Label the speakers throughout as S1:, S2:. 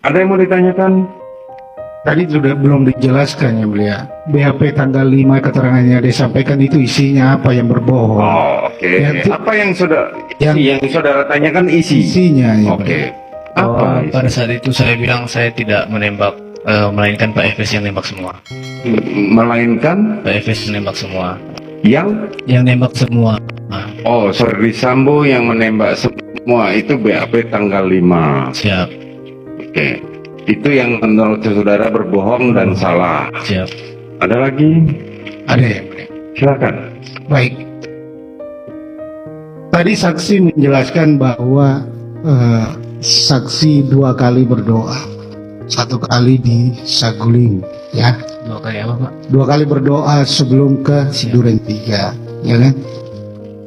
S1: Ada yang mau ditanyakan?
S2: Tadi sudah belum dijelaskan ya mulia. BAP tanggal 5 keterangannya disampaikan itu isinya apa yang berbohong.
S1: Oh, oke. Apa yang saudara tanyakan
S2: isinya ya.
S1: Oke.
S3: Bahwa pada saat itu saya bilang saya tidak menembak, melainkan Pak Efes yang nembak semua.
S1: Melainkan
S3: Pak Efes menembak semua.
S1: yang
S3: nembak semua.
S1: Oh, Ferdi Sambo yang menembak semua itu BAP tanggal 5.
S3: Siap.
S1: Oke. Itu yang menurut saudara berbohong dan salah.
S3: Siap.
S1: Ada lagi?
S2: Ada ya mulia.
S1: Silakan.
S2: Baik. Tadi saksi menjelaskan bahwa saksi 2 kali berdoa. 1 kali di Saguling, ya.
S3: 2 kali apa Pak?
S2: 2 kali berdoa sebelum ke Duren 3, ya kan?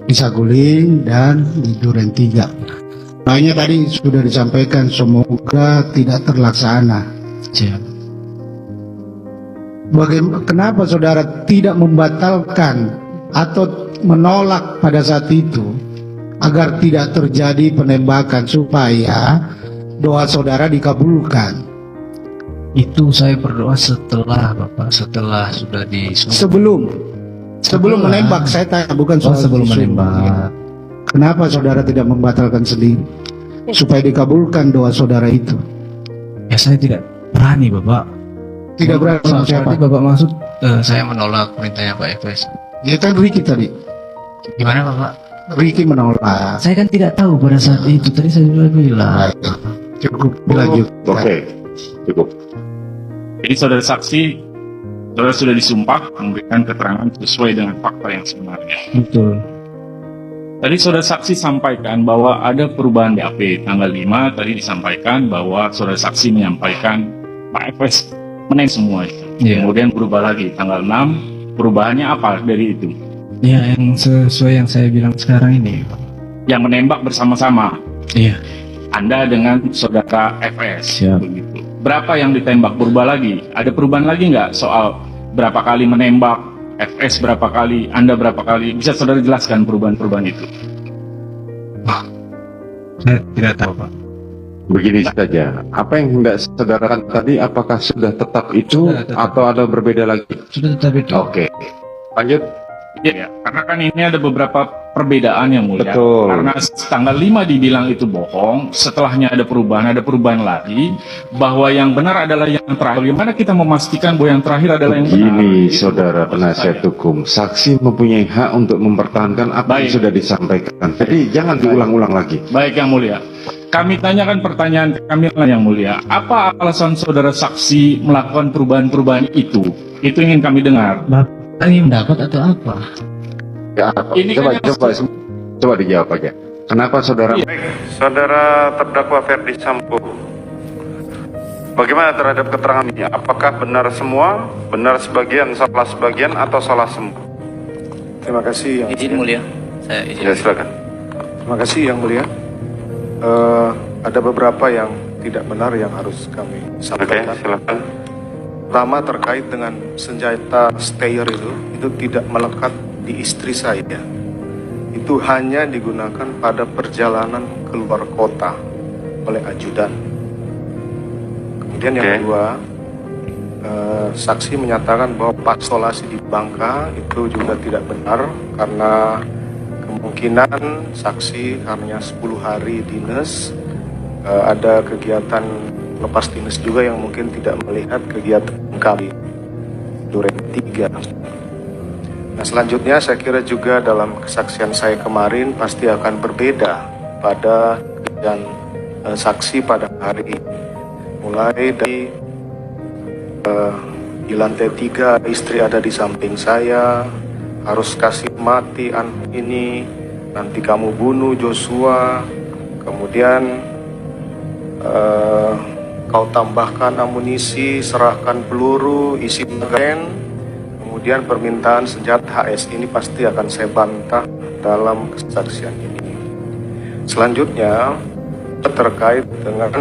S2: Di Saguling dan di Duren 3. Makanya tadi sudah disampaikan semoga tidak terlaksana.
S3: Siap.
S2: Kenapa saudara tidak membatalkan atau menolak pada saat itu agar tidak terjadi penembakan supaya doa saudara dikabulkan?
S3: Itu saya berdoa setelah Bapak, setelah sudah
S2: Sebelum menembak, saya tanya bukan soal
S3: sebelum
S2: disuruh.
S3: menembak.
S2: Kenapa saudara tidak membatalkan sendiri supaya dikabulkan doa saudara itu?
S3: Ya saya tidak berani Bapak.
S2: Tidak berani sama siapa?
S3: Berarti Bapak maksud saya menolak perintahnya Pak Efes.
S2: Ya kan Ricky tadi.
S3: Gimana Bapak?
S2: Ricky menolak.
S3: Saya kan tidak tahu pada saat itu, tadi saya sudah bilang.
S2: Cukup dilanjut.
S1: Oke. Cukup.
S4: Jadi saudara saksi, saudara sudah disumpah memberikan keterangan sesuai dengan fakta yang sebenarnya.
S3: Betul.
S4: Tadi saudara saksi sampaikan bahwa ada perubahan BAP tanggal 5, tadi disampaikan bahwa saudara saksi menyampaikan Pak Efes meneng semua itu.
S3: Iya.
S4: Kemudian berubah lagi tanggal 6, perubahannya apa dari itu?
S3: Ya yang sesuai yang saya bilang sekarang ini.
S4: Yang menembak bersama-sama,
S3: Iya.
S4: Anda dengan saudara FS.
S3: Siap.
S4: Begitu. Berapa yang ditembak berubah lagi? Ada perubahan lagi nggak soal berapa kali menembak, FS berapa kali, Anda berapa kali? Bisa saudara jelaskan perubahan-perubahan itu?
S3: Saya tidak tahu Pak.
S1: Begini saja. Apa yang hendak saudara kan tadi, apakah sudah tetap itu
S3: Sudah tetap.
S1: atau ada berbeda lagi?
S3: Sudah tetap itu.
S1: Oke. Lanjut.
S4: Ya, karena kan ini ada beberapa perbedaan yang mulia.
S1: Betul.
S4: Karena tanggal 5 dibilang itu bohong, setelahnya ada perubahan lagi, bahwa yang benar adalah yang terakhir. Bagaimana kita memastikan bahwa yang terakhir adalah yang benar?
S1: Begini,
S4: Itu
S1: saudara
S4: maksud
S1: penasihat
S4: saya.
S1: hukum, saksi mempunyai hak untuk mempertahankan apa yang
S4: Baik.
S1: sudah disampaikan. Jadi jangan diulang-ulang lagi.
S4: Baik yang mulia. Kami tanyakan pertanyaan kami yang mulia. Apa alasan saudara saksi melakukan perubahan-perubahan itu? Itu ingin kami dengar.
S3: Bapak ingin mendapat atau apa?
S1: Ya, apa?
S4: Ini kan
S1: Coba dijawab aja. Kenapa saudara?
S4: Iya.
S1: Baik, saudara terdakwa Ferdi Sambo. Bagaimana terhadap keterangan ini? Apakah benar semua, benar sebagian, salah sebagian, atau salah semua?
S5: Terima kasih yang
S6: Izin mulia, saya izin.
S1: Ya, silakan.
S5: Terima kasih yang mulia. Ada beberapa yang tidak benar yang harus kami
S1: Oke,
S5: sampaikan.
S1: silakan.
S5: Pertama terkait dengan senjata stayer itu tidak melekat di istri saya. Itu hanya digunakan pada perjalanan keluar kota oleh ajudan. Kemudian yang
S1: Oke.
S5: kedua, saksi menyatakan bahwa pastolasi di Bangka itu juga tidak benar karena kemungkinan saksi hanya 10 hari dinas, ada kegiatan lepas dinas juga yang mungkin tidak melihat kegiatan kami Duren 3. Nah selanjutnya saya kira juga dalam kesaksian saya kemarin pasti akan berbeda pada dan saksi pada hari ini. Mulai dari di lantai 3 istri ada di samping saya, harus kasih mati anak ini, nanti kamu bunuh Joshua, kemudian kau tambahkan amunisi, serahkan peluru, isi magazin, kemudian permintaan senjata HS ini pasti akan saya bantah dalam kesaksian ini. Selanjutnya terkait dengan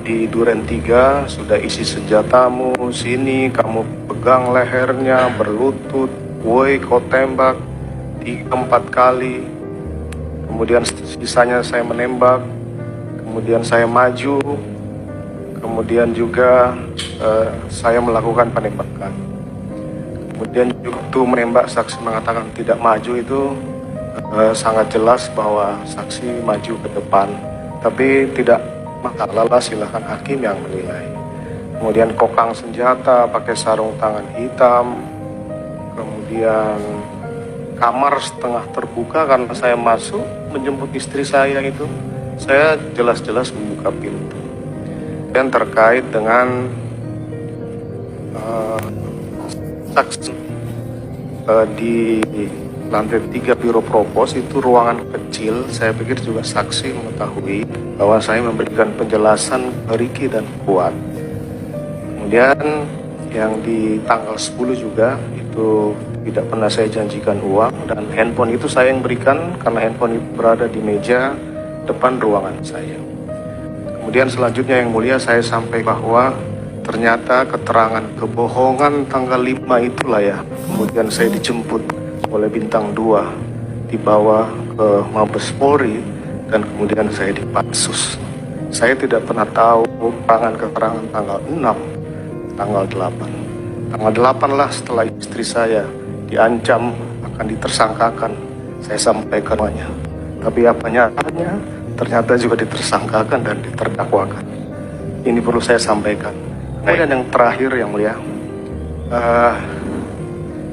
S5: di Duren 3 sudah isi senjatamu, sini kamu pegang lehernya, berlutut, woi kau tembak 3-4 kali, kemudian sisanya saya menembak, kemudian saya maju, kemudian juga saya melakukan penembakan. Kemudian waktu menembak saksi mengatakan tidak maju itu sangat jelas bahwa saksi maju ke depan, tapi tidak masalah lah, silahkan hakim yang menilai. Kemudian kokang senjata, pakai sarung tangan hitam, kemudian kamar setengah terbuka karena saya masuk menjemput istri saya itu, saya jelas-jelas membuka pintu. Dan terkait dengan saksi di lantai 3 Biro Propos itu ruangan kecil, saya pikir juga saksi mengetahui bahwa saya memberikan penjelasan ke Riki dan Kuat. Kemudian yang di tanggal 10 juga itu tidak pernah saya janjikan uang, dan handphone itu saya yang berikan karena handphone itu berada di meja depan ruangan saya. Kemudian selanjutnya yang mulia saya sampaikan bahwa ternyata keterangan kebohongan tanggal 5 itulah ya, kemudian saya dijemput oleh Bintang 2 dibawa ke Mabes Polri dan kemudian saya dipatsus. Saya tidak pernah tahu keterangan tanggal 6, tanggal 8. Tanggal 8 lah setelah istri saya diancam akan ditersangkakan, saya sampaikan semuanya. Tapi apa nyatanya ternyata juga ditersangkakan dan diterdakwakan. Ini perlu saya sampaikan. Kemudian yang terakhir yang mulia,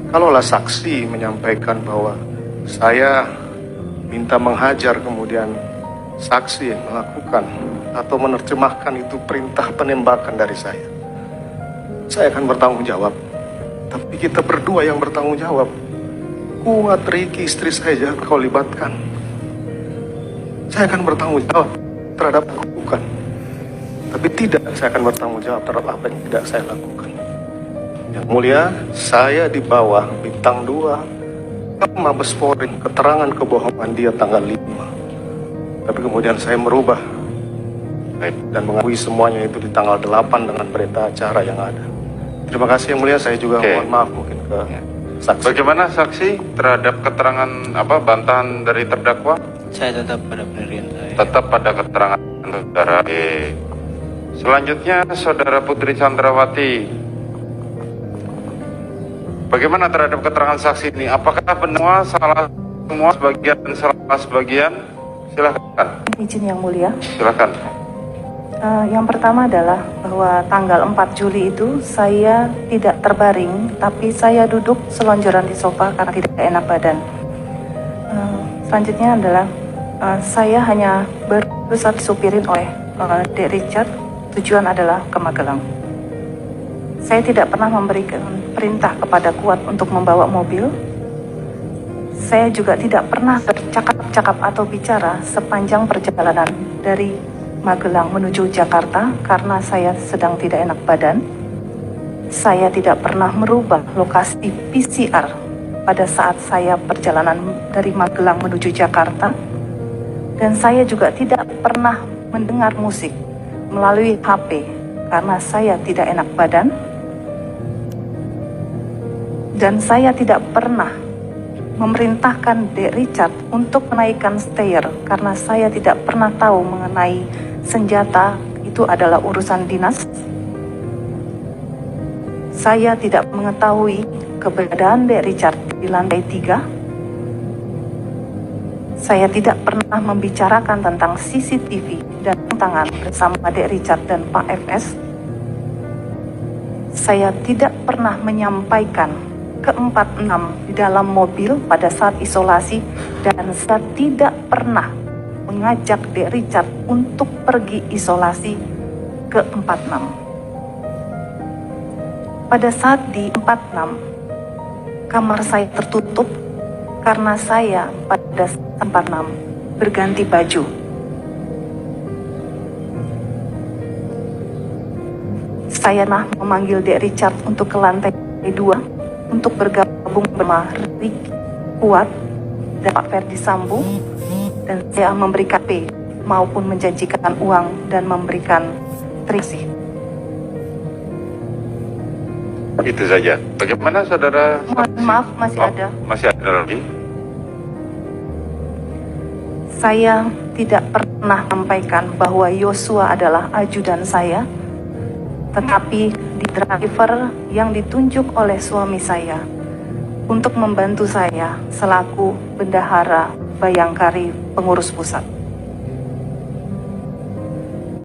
S5: kalaulah saksi menyampaikan bahwa saya minta menghajar, kemudian saksi melakukan atau menerjemahkan itu perintah penembakan dari saya akan bertanggung jawab. Tapi kita berdua yang bertanggung jawab. Kuat, Riki, istri saya jangan kau libatkan. Saya akan bertanggung jawab terhadap apa yang lakukan. Tapi tidak, saya akan bertanggung jawab terhadap apa yang tidak saya lakukan. Yang mulia, saya di bawah Bintang 2 ke Mabes Polri, keterangan kebohongan dia tanggal 5. Tapi kemudian saya merubah dan mengakui semuanya itu di tanggal 8 dengan berita acara yang ada. Terima kasih yang mulia, saya juga mohon maaf mungkin ke saksi.
S1: Bagaimana saksi terhadap keterangan bantahan dari terdakwa?
S3: Saya tetap pada pendirian saya.
S1: Tetap pada keterangan saudara. Selanjutnya saudara Putri Chandrawati. Bagaimana terhadap keterangan saksi ini? Apakah benar salah semua sebagian dan salah sebagian? Silakan.
S6: Izin yang mulia.
S1: Silakan.
S6: Yang pertama adalah bahwa tanggal 4 Juli itu saya tidak terbaring, tapi saya duduk selonjoran di sofa karena tidak enak badan. Selanjutnya adalah saya hanya berusaha disupirin oleh Dek Richard, tujuan adalah ke Magelang. Saya tidak pernah memberikan perintah kepada Kuat untuk membawa mobil. Saya juga tidak pernah bercakap-cakap atau bicara sepanjang perjalanan dari Magelang menuju Jakarta karena saya sedang tidak enak badan. Saya tidak pernah merubah lokasi PCR pada saat saya perjalanan dari Magelang menuju Jakarta. Dan saya juga tidak pernah mendengar musik melalui HP karena saya tidak enak badan. Dan saya tidak pernah memerintahkan Dek Richard untuk menaikkan stair karena saya tidak pernah tahu mengenai senjata, itu adalah urusan dinas. Saya tidak mengetahui keberadaan Dek Richard di lantai 3. Saya tidak pernah membicarakan tentang CCTV dan tangan bersama Dek Richard dan Pak FS. Saya tidak pernah menyampaikan ke 46 di dalam mobil pada saat isolasi, dan saya tidak pernah mengajak Dek Richard untuk pergi isolasi ke 46. Pada saat di 46, kamar saya tertutup karena saya pada 46 berganti baju. Saya memanggil Dek Richard untuk ke lantai 2 untuk bergabung bersama Riki, Kuat, dan Pak Ferdi Sambo, dan saya memberikan P maupun menjanjikan uang dan memberikan triksi.
S1: Itu saja. Bagaimana saudara?
S6: Mohon maaf, masih ada.
S1: Masih ada lagi?
S6: Saya tidak pernah menyampaikan bahwa Yosua adalah ajudan saya tetapi di driver yang ditunjuk oleh suami saya untuk membantu saya selaku bendahara Bayangkari pengurus pusat.